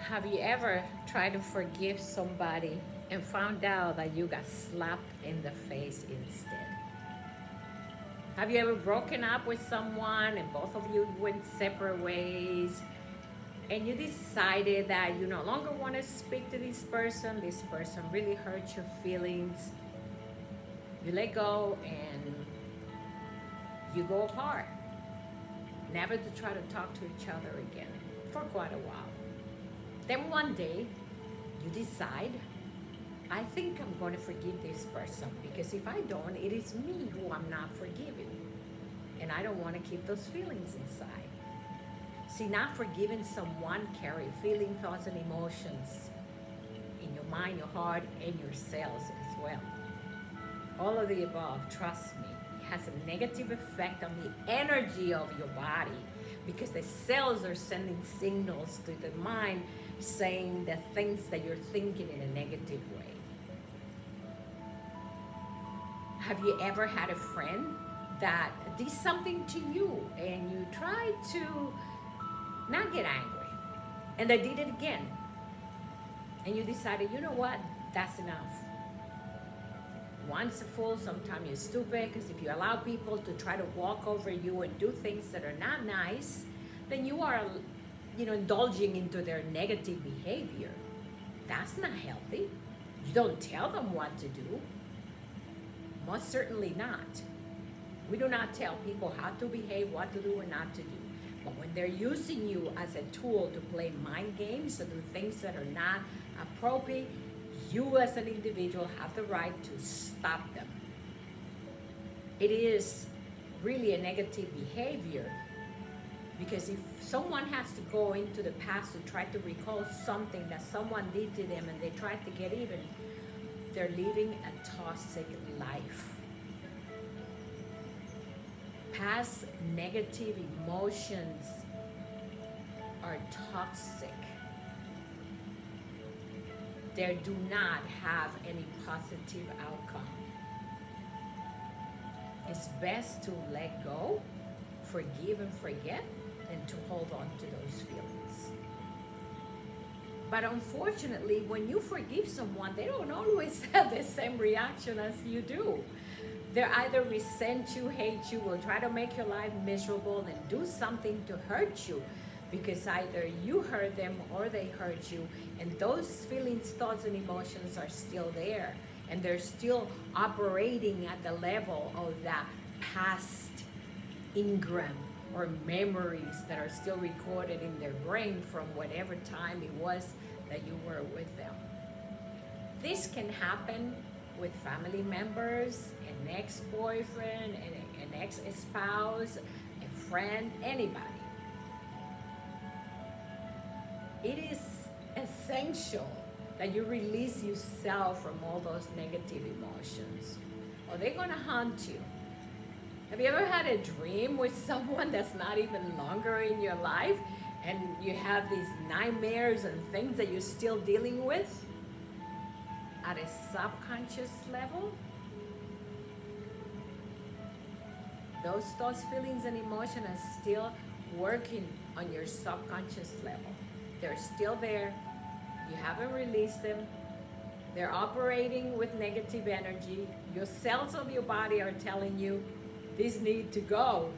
Have you ever tried to forgive somebody and found out that you got slapped in the face instead? Have you ever broken up with someone and both of you went separate ways and you decided that you no longer want to speak to this person really hurt your feelings, you let go and you go apart, never to try to talk to each other again for quite a while. Then one day you decide, I think I'm going to forgive this person because if I don't, it is me who I'm not forgiving. And I don't want to keep those feelings inside. See, not forgiving someone carry feeling, thoughts, and emotions in your mind, your heart, and your cells as well. All of the above, trust me, it has a negative effect on the energy of your body because the cells are sending signals to the mind saying the things that you're thinking in a negative way. Have you ever had a friend that did something to you and you tried to not get angry and they did it again and you decided, you know what, that's enough. Once a fool, sometimes you're stupid, because if you allow people to try to walk over you and do things that are not nice, then you are, indulging into their negative behavior. That's not healthy. You don't tell them what to do. Most certainly not. We do not tell people how to behave, what to do and not to do. But when they're using you as a tool to play mind games, to do things that are not appropriate, you as an individual have the right to stop them. It is really a negative behavior because if someone has to go into the past to try to recall something that someone did to them and they try to get even, they're living a toxic life. Past negative emotions are toxic. They do not have any positive outcome. It's best to let go, forgive and forget, than to hold on to those feelings. But unfortunately, when you forgive someone, they don't always have the same reaction as you do. They either resent you, hate you, will try to make your life miserable and do something to hurt you because either you hurt them or they hurt you, and those feelings, thoughts, and emotions are still there, and they're still operating at the level of that past engram or memories that are still recorded in their brain from whatever time it was that you were with them. This can happen with family members, an ex-boyfriend, an ex-spouse, a friend, anybody. It is essential that you release yourself from all those negative emotions, or they're gonna haunt you. Have you ever had a dream with someone that's not even longer in your life, and you have these nightmares and things that you're still dealing with at a subconscious level? Those thoughts, feelings, and emotions are still working on your subconscious level. They're still there. You haven't released them. They're operating with negative energy. Your cells of your body are telling you, this need to go.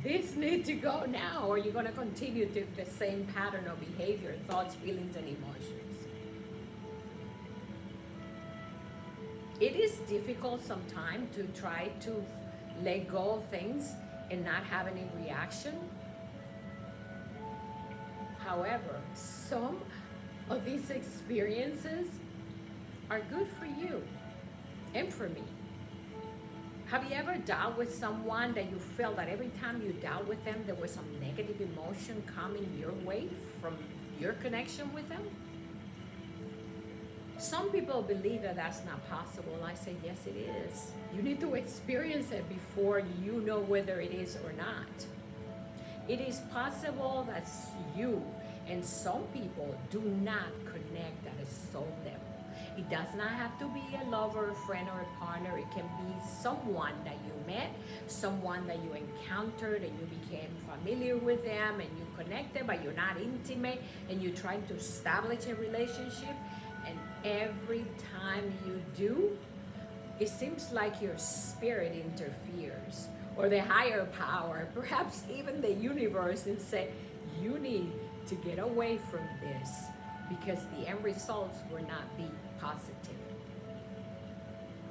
This need to go now, or you're going to continue to the same pattern of behavior, thoughts, feelings, and emotions. It is difficult sometimes to try to let go of things and not have any reaction. However, some of these experiences are good for you and for me. Have you ever dealt with someone that you felt that every time you dealt with them, there was some negative emotion coming your way from your connection with them? Some people believe that that's not possible. I say, yes, it is. You need to experience it before you know whether it is or not. It is possible that you and some people do not connect at a soul level. It does not have to be a lover, a friend, or a partner. It can be someone that you met, someone that you encountered, and you became familiar with them, and you connected, but you're not intimate, and you're trying to establish a relationship. And every time you do, it seems like your spirit interferes, or the higher power, perhaps even the universe, and say, you need to get away from this because the end results will not be positive.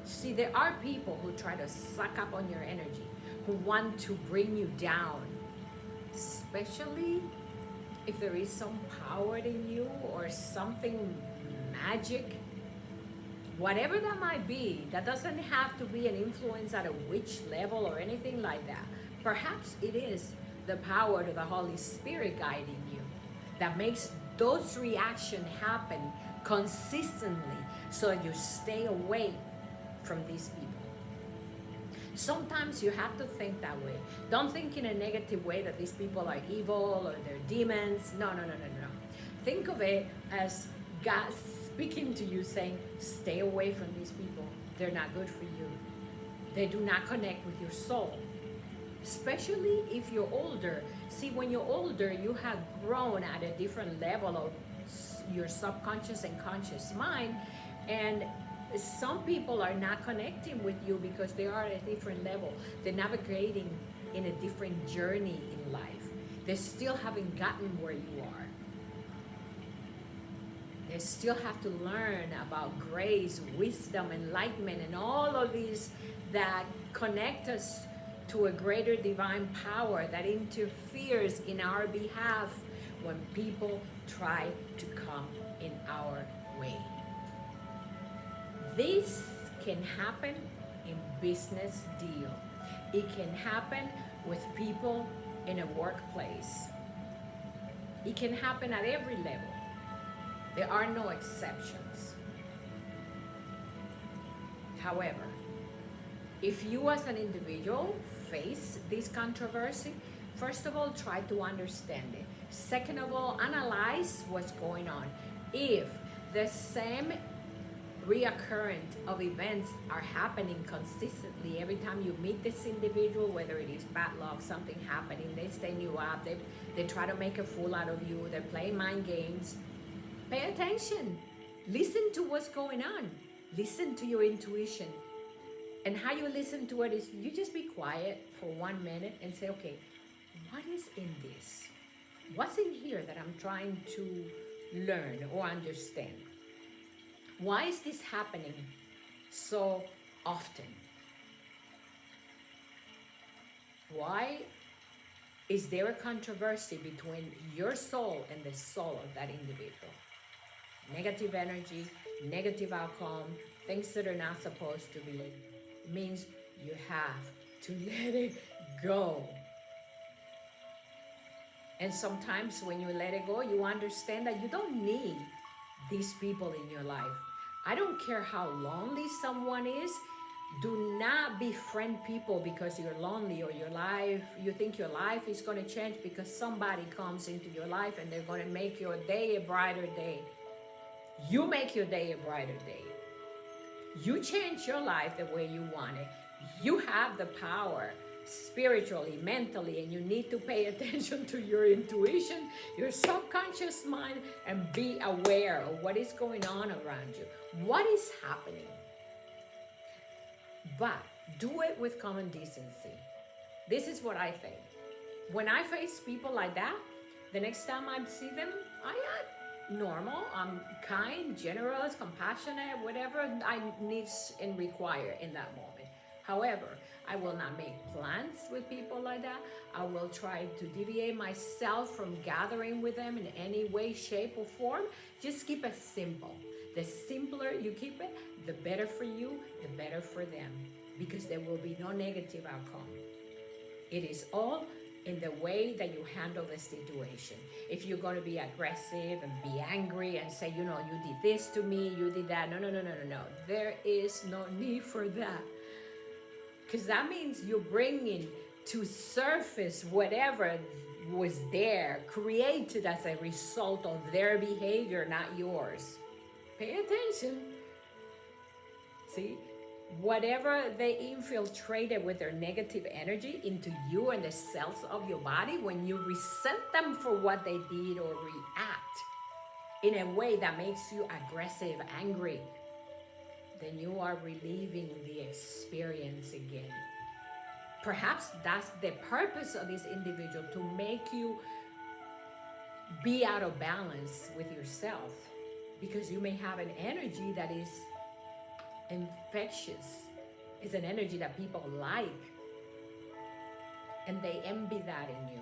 See, there are people who try to suck up on your energy, who want to bring you down, especially if there is some power in you or something magic. Whatever that might be, that doesn't have to be an influence at a witch level or anything like that. Perhaps it is the power of the Holy Spirit guiding you that makes those reactions happen consistently so you stay away from these people. Sometimes you have to think that way. Don't think in a negative way that these people are evil or they're demons. No. Think of it as God speaking to you saying, stay away from these people. They're not good for you. They do not connect with your soul. Especially if you're older. See, when you're older, you have grown at a different level of your subconscious and conscious mind. And some people are not connecting with you because they are at a different level. They're navigating in a different journey in life. They still haven't gotten where you are. They still have to learn about grace, wisdom, enlightenment, and all of these that connect us to a greater divine power that interferes in our behalf when people try to come in our way. This can happen in business deal. It can happen with people in a workplace. It can happen at every level. There are no exceptions. However, if you as an individual face this controversy, first of all, try to understand it. Second of all, analyze what's going on. If the same reoccurrence of events are happening consistently every time you meet this individual, whether it is bad luck, something happening, they stand you up, they try to make a fool out of you, they're playing mind games, pay attention. Listen to what's going on. Listen to your intuition. And how you listen to it is you just be quiet for 1 minute and say, okay, what is in this? What's in here that I'm trying to learn or understand? Why is this happening so often? Why is there a controversy between your soul and the soul of that individual? Negative energy, negative outcome, things that are not supposed to be, means you have to let it go. And sometimes when you let it go, you understand that you don't need these people in your life. I don't care how lonely someone is. Do not befriend people because you're lonely or you think your life is going to change because somebody comes into your life and they're going to make your day a brighter day. You make your day a brighter day. You change your life the way you want it. You have the power spiritually, mentally, and you need to pay attention to your intuition, your subconscious mind, and be aware of what is going on around you. What is happening? But do it with common decency. This is what I think. When I face people like that, the next time I see them, I act normal. I'm kind, generous, compassionate, whatever I need and require in that moment. However, I will not make plans with people like that. I will try to deviate myself from gathering with them in any way, shape, or form. Just keep it simple. The simpler you keep it, the better for you, the better for them, because there will be no negative outcome. It is all in the way that you handle the situation. If you're going to be aggressive and be angry and say, you did this to me, you did that. No. There is no need for that. Because that means you're bringing to surface whatever was there, created as a result of their behavior, not yours. Pay attention. See, whatever they infiltrated with their negative energy into you and the cells of your body, when you resent them for what they did or react in a way that makes you aggressive, angry, then you are reliving the experience again. Perhaps that's the purpose of this individual, to make you be out of balance with yourself, because you may have an energy that is infectious. It's an energy that people like, and they envy that in you.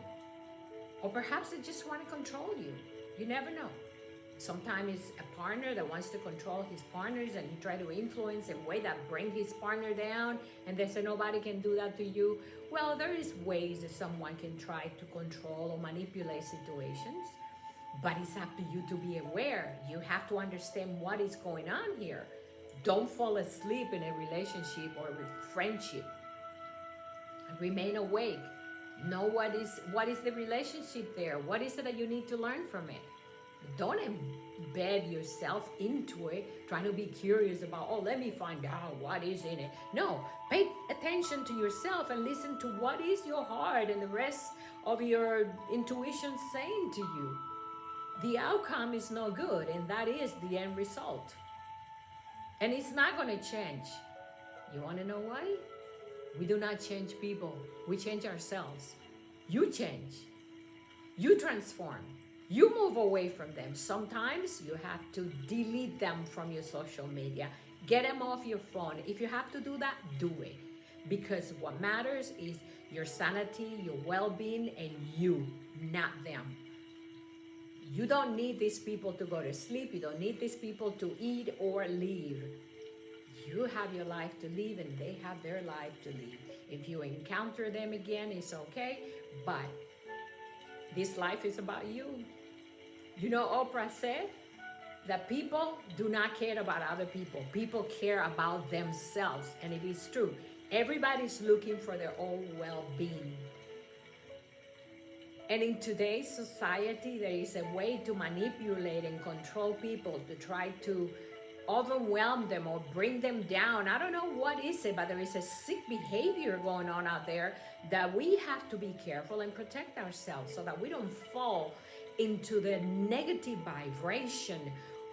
Or perhaps they just want to control you. You never know. Sometimes it's a partner that wants to control his partners, and you try to influence in a way that bring his partner down, and they say nobody can do that to you. Well, there is ways that someone can try to control or manipulate situations, but it's up to you to be aware. You have to understand what is going on here. Don't fall asleep in a relationship or a friendship. Remain awake. Know what is the relationship there. What is it that you need to learn from it? Don't embed yourself into it, trying to be curious about, oh, let me find out what is in it. No, pay attention to yourself and listen to what is your heart and the rest of your intuition saying to you. The outcome is no good, and that is the end result. And it's not going to change. You want to know why? We do not change people. We change ourselves. You change. You transform. You move away from them. Sometimes you have to delete them from your social media. Get them off your phone. If you have to do that, do it. Because what matters is your sanity, your well-being, and you, not them. You don't need these people to go to sleep. You don't need these people to eat or leave. You have your life to live, and they have their life to live. If you encounter them again, it's okay. But this life is about you. You know, Oprah said that people do not care about other people. People care about themselves. And it is true. Everybody's looking for their own well-being. And in today's society, there is a way to manipulate and control people, to try to overwhelm them or bring them down. I don't know what is it, but there is a sick behavior going on out there that we have to be careful and protect ourselves so that we don't fall into the negative vibration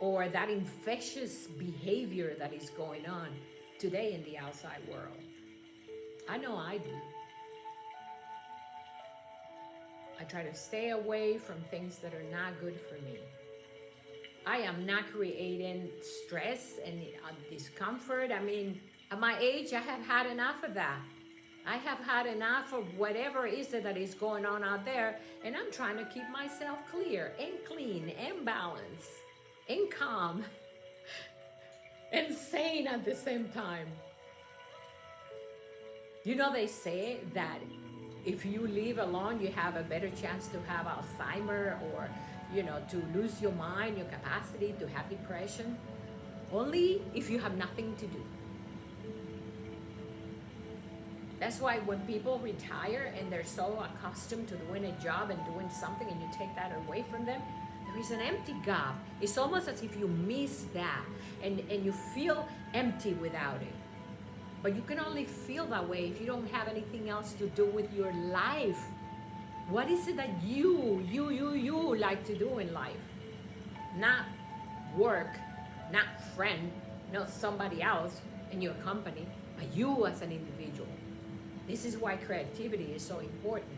or that infectious behavior that is going on today in the outside world. I know I do. I try to stay away from things that are not good for me. I am not creating stress and discomfort. I mean, at my age, I have had enough of that. I have had enough of whatever is it that is going on out there, and I'm trying to keep myself clear and clean and balanced and calm and sane at the same time. You know, they say that if you live alone, you have a better chance to have Alzheimer or, you know, to lose your mind, your capacity to have depression. Only if you have nothing to do. That's why when people retire and they're so accustomed to doing a job and doing something, and you take that away from them, there is an empty gap. It's almost as if you miss that and you feel empty without it. But you can only feel that way if you don't have anything else to do with your life. What is it that you like to do in life? Not work, not friend, not somebody else in your company, but you as an individual. This is why creativity is so important,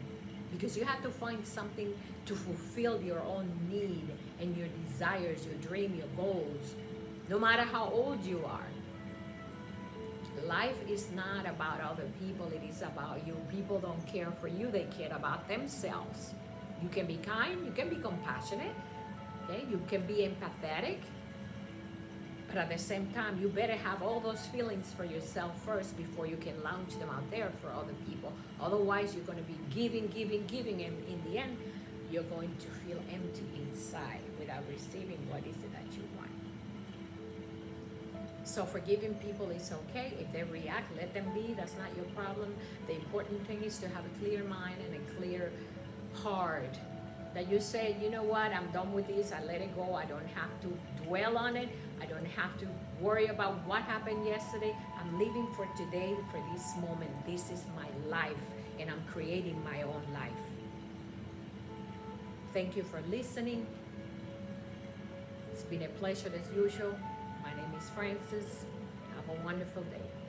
because you have to find something to fulfill your own need and your desires, your dream, your goals, no matter how old you are. Life is not about other people, it is about you. People don't care for you, they care about themselves. You can be kind, you can be compassionate, okay? You can be empathetic, but at the same time, you better have all those feelings for yourself first before you can launch them out there for other people. Otherwise, you're going to be giving, and in the end, you're going to feel empty inside without receiving what is it that you want. So forgiving people is okay. If they react, let them be. That's not your problem. The important thing is to have a clear mind and a clear heart That you say, you know what, I'm done with this, I let it go, I don't have to dwell on it, I don't have to worry about what happened yesterday. I'm living for today, for this moment. This is my life, and I'm creating my own life. Thank you for listening. It's been a pleasure as usual. My name is Francis. Have a wonderful day.